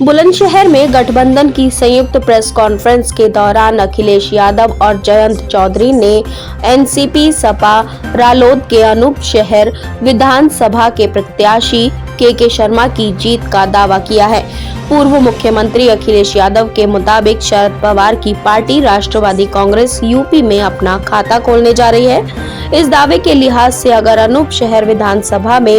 बुलंदशहर में गठबंधन की संयुक्त प्रेस कॉन्फ्रेंस के दौरान अखिलेश यादव और जयंत चौधरी ने एनसीपी सपा रालोद के अनूप शहर विधानसभा के प्रत्याशी के शर्मा की जीत का दावा किया है। पूर्व मुख्यमंत्री अखिलेश यादव के मुताबिक शरद पवार की पार्टी राष्ट्रवादी कांग्रेस यूपी में अपना खाता खोलने जा रही है। इस दावे के लिहाज से अगर अनूप शहर विधानसभा में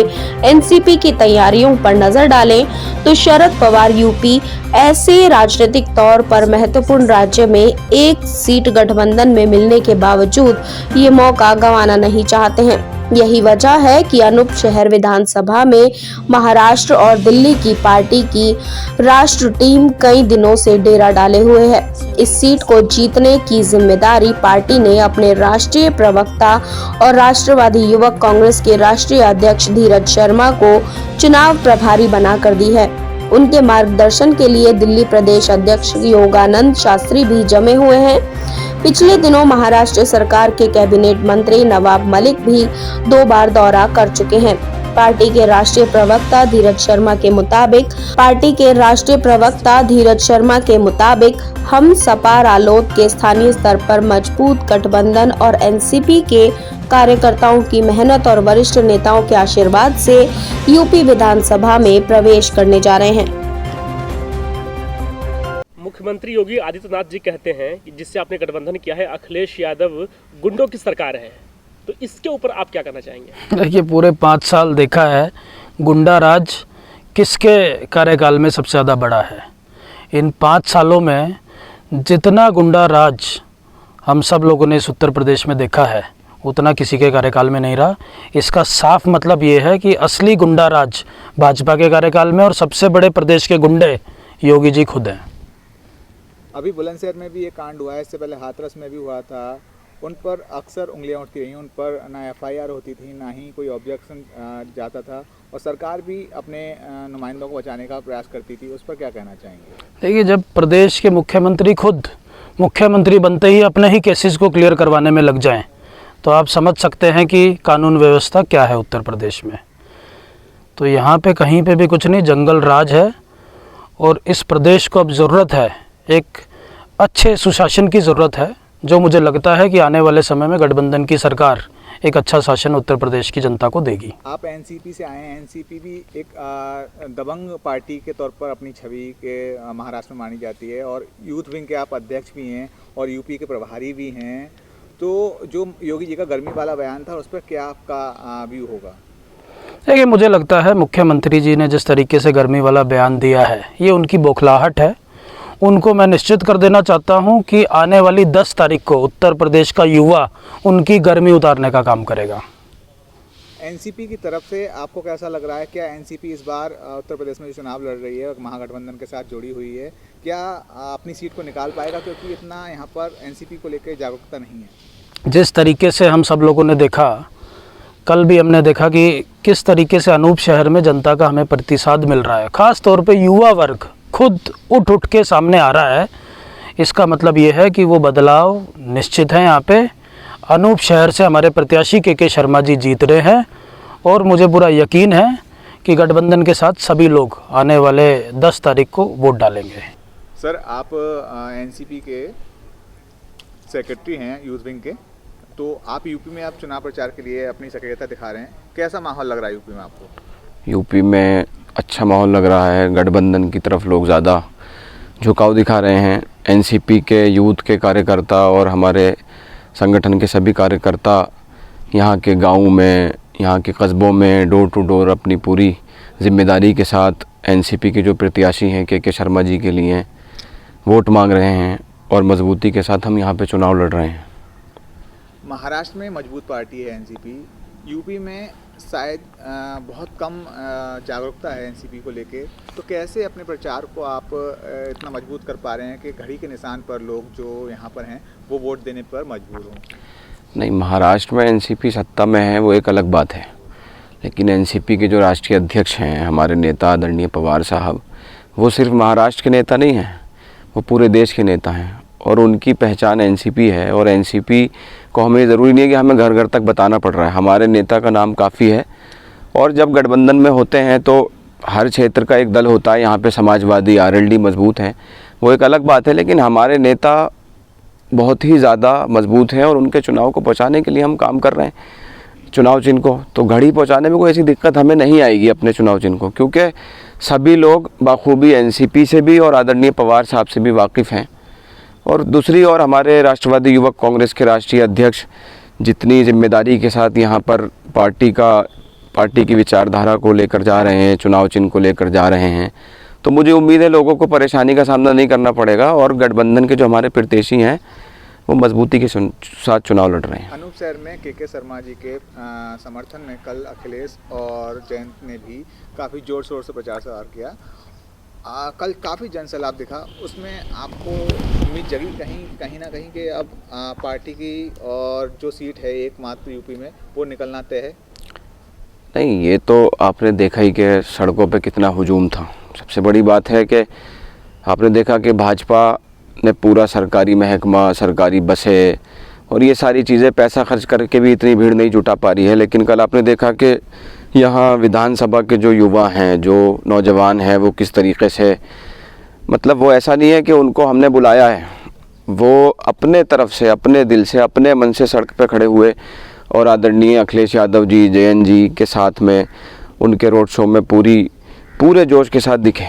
एनसीपी की तैयारियों पर नजर डालें तो शरद पवार यूपी ऐसे राजनीतिक तौर पर महत्वपूर्ण राज्य में एक सीट गठबंधन में मिलने के बावजूद ये मौका गंवाना नहीं चाहते हैं। यही वजह है कि अनूप शहर विधानसभा में महाराष्ट्र और दिल्ली की पार्टी की राष्ट्र टीम कई दिनों से डेरा डाले हुए है। इस सीट को जीतने की जिम्मेदारी पार्टी ने अपने राष्ट्रीय प्रवक्ता और राष्ट्रवादी युवक कांग्रेस के राष्ट्रीय अध्यक्ष धीरज शर्मा को चुनाव प्रभारी बनाकर दी है। उनके मार्गदर्शन के लिए दिल्ली प्रदेश अध्यक्ष योगानंद शास्त्री भी जमे हुए हैं। पिछले दिनों महाराष्ट्र सरकार के कैबिनेट मंत्री नवाब मलिक भी 2 बार दौरा कर चुके हैं। पार्टी के राष्ट्रीय प्रवक्ता धीरज शर्मा के मुताबिक हम सपा रालोद के स्थानीय स्तर पर मजबूत गठबंधन और एनसीपी के कार्यकर्ताओं की मेहनत और वरिष्ठ नेताओं के आशीर्वाद से यूपी विधानसभा में प्रवेश करने जा रहे हैं। मुख्यमंत्री योगी आदित्यनाथ जी कहते हैं कि जिससे आपने गठबंधन किया है अखिलेश यादव गुंडों की सरकार है, तो इसके ऊपर आप क्या कहना चाहेंगे? देखिए, पूरे 5 साल देखा है गुंडा राज किसके कार्यकाल में सबसे ज़्यादा बड़ा है। इन 5 सालों में जितना गुंडा राज हम सब लोगों ने इस उत्तर प्रदेश में देखा है उतना किसी के कार्यकाल में नहीं रहा। इसका साफ मतलब ये है कि असली गुंडा राज भाजपा के कार्यकाल में और सबसे बड़े प्रदेश के गुंडे योगी जी खुद हैं। अभी बुलंदशहर में भी ये कांड हुआ है, इससे पहले हाथरस में भी हुआ था। उन पर अक्सर उंगलियां उठती रहीं, उन पर ना एफआईआर होती थी, ना ही कोई ऑब्जेक्शन जाता था, और सरकार भी अपने नुमाइंदों को बचाने का प्रयास करती थी। उस पर क्या कहना चाहेंगे? देखिए, जब प्रदेश के मुख्यमंत्री खुद मुख्यमंत्री बनते ही अपने ही केसेस को क्लियर करवाने में लग जाएं, तो आप समझ सकते हैं कि कानून व्यवस्था क्या है उत्तर प्रदेश में। तो यहाँ पे कहीं पे भी कुछ नहीं, जंगल राज है। और इस प्रदेश को अब ज़रूरत है, एक अच्छे सुशासन की ज़रूरत है, जो मुझे लगता है कि आने वाले समय में गठबंधन की सरकार एक अच्छा शासन उत्तर प्रदेश की जनता को देगी। आप एनसीपी से आए हैं, एनसीपी भी एक दबंग पार्टी के तौर पर अपनी छवि के महाराष्ट्र में मानी जाती है, और यूथ विंग के आप अध्यक्ष भी हैं और यूपी के प्रभारी भी हैं। तो जो योगी जी का गर्मी वाला बयान था, उस पर क्या आपका व्यू होगा? देखिए, मुझे लगता है मुख्यमंत्री जी ने जिस तरीके से गर्मी वाला बयान दिया है, ये उनकी बौखलाहट है। उनको मैं निश्चित कर देना चाहता हूं कि आने वाली 10 तारीख को उत्तर प्रदेश का युवा उनकी गर्मी उतारने का काम करेगा। एनसीपी की तरफ से आपको कैसा लग रहा है? क्या एनसीपी इस बार उत्तर प्रदेश में जो चुनाव लड़ रही है महागठबंधन के साथ जुड़ी हुई है, क्या अपनी सीट को निकाल पाएगा? क्योंकि इतना यहाँ पर एनसीपी को लेकर जागरूकता नहीं है। जिस तरीके से हम सब लोगों ने देखा, कल भी हमने देखा कि किस तरीके से अनूप शहर में जनता का हमें प्रतिसाद मिल रहा है। ख़ास तौर पे युवा वर्ग खुद उठ के सामने आ रहा है। इसका मतलब ये है कि वो बदलाव निश्चित है। यहाँ पे अनूप शहर से हमारे प्रत्याशी के शर्मा जी जीत रहे हैं, और मुझे पूरा यकीन है कि गठबंधन के साथ सभी लोग आने वाले 10 तारीख को वोट डालेंगे। सर, आप एनसीपी के सेक्रेटरी हैं यूथ विंग के, तो आप यूपी में आप चुनाव प्रचार के लिए अपनी सक्रियता दिखा रहे हैं। कैसा माहौल लग रहा है यूपी में आपको? यूपी में अच्छा माहौल लग रहा है। गठबंधन की तरफ लोग ज़्यादा झुकाव दिखा रहे हैं। एनसीपी के यूथ के कार्यकर्ता और हमारे संगठन के सभी कार्यकर्ता यहाँ के गाँव में, यहाँ के कस्बों में डोर टू डोर अपनी पूरी जिम्मेदारी के साथ एनसीपी के जो प्रत्याशी हैं के शर्मा जी के लिए वोट मांग रहे हैं, और मजबूती के साथ हम यहाँ पे चुनाव लड़ रहे हैं। महाराष्ट्र में मजबूत पार्टी है एनसीपी, यूपी में शायद बहुत कम जागरूकता है एनसीपी को लेके, तो कैसे अपने प्रचार को आप इतना मजबूत कर पा रहे हैं कि घड़ी के निशान पर लोग जो यहाँ पर हैं वो वोट देने पर मजबूर हों? नहीं, महाराष्ट्र में एनसीपी सत्ता में है वो एक अलग बात है, लेकिन एनसीपी के जो राष्ट्रीय अध्यक्ष हैं हमारे नेता आदरणीय पवार साहब, वो सिर्फ महाराष्ट्र के नेता नहीं हैं, वो पूरे देश के नेता हैं, और उनकी पहचान एनसीपी है। और एनसीपी को हमें ज़रूरी नहीं है कि हमें घर घर तक बताना पड़ रहा है, हमारे नेता का नाम काफ़ी है। और जब गठबंधन में होते हैं तो हर क्षेत्र का एक दल होता है, यहाँ पे समाजवादी आरएलडी मजबूत है, वो एक अलग बात है, लेकिन हमारे नेता बहुत ही ज़्यादा मजबूत हैं और उनके चुनाव को पहुँचाने के लिए हम काम कर रहे हैं। चुनाव चिन्ह को तो घड़ी पहुँचाने में कोई ऐसी दिक्कत हमें नहीं आएगी अपने चुनाव चिन्ह को, क्योंकि सभी लोग बाखूबी एनसीपी से भी और आदरणीय पवार साहब से भी वाकिफ़ हैं। और दूसरी ओर हमारे राष्ट्रवादी युवक कांग्रेस के राष्ट्रीय अध्यक्ष जितनी जिम्मेदारी के साथ यहाँ पर पार्टी की विचारधारा को लेकर जा रहे हैं, चुनाव चिन्ह को लेकर जा रहे हैं, तो मुझे उम्मीद है लोगों को परेशानी का सामना नहीं करना पड़ेगा और गठबंधन के जो हमारे प्रत्याशी हैं वो मजबूती के साथ चुनाव लड़ रहे हैं। अनूप शहर में के शर्मा जी के समर्थन में कल अखिलेश और जयंत ने भी काफ़ी ज़ोर शोर से प्रचार सवार किया। कल काफ़ी जनसैलाब दिखा, उसमें आपको उम्मीद जगी कहीं ना कहीं कि अब पार्टी की और जो सीट है एकमात्र यूपी में वो निकलना तय है? नहीं, ये तो आपने देखा ही कि सड़कों पे कितना हुजूम था। सबसे बड़ी बात है कि आपने देखा कि भाजपा ने पूरा सरकारी महकमा, सरकारी बसें और ये सारी चीज़ें पैसा खर्च करके भी इतनी भीड़ नहीं जुटा पा रही है। लेकिन कल आपने देखा कि यहाँ विधानसभा के जो युवा हैं, जो नौजवान हैं, वो किस तरीके से, मतलब वो ऐसा नहीं है कि उनको हमने बुलाया है, वो अपने तरफ से, अपने दिल से, अपने मन से सड़क पे खड़े हुए और आदरणीय अखिलेश यादव जी, जयंत जी के साथ में उनके रोड शो में पूरे जोश के साथ दिखे।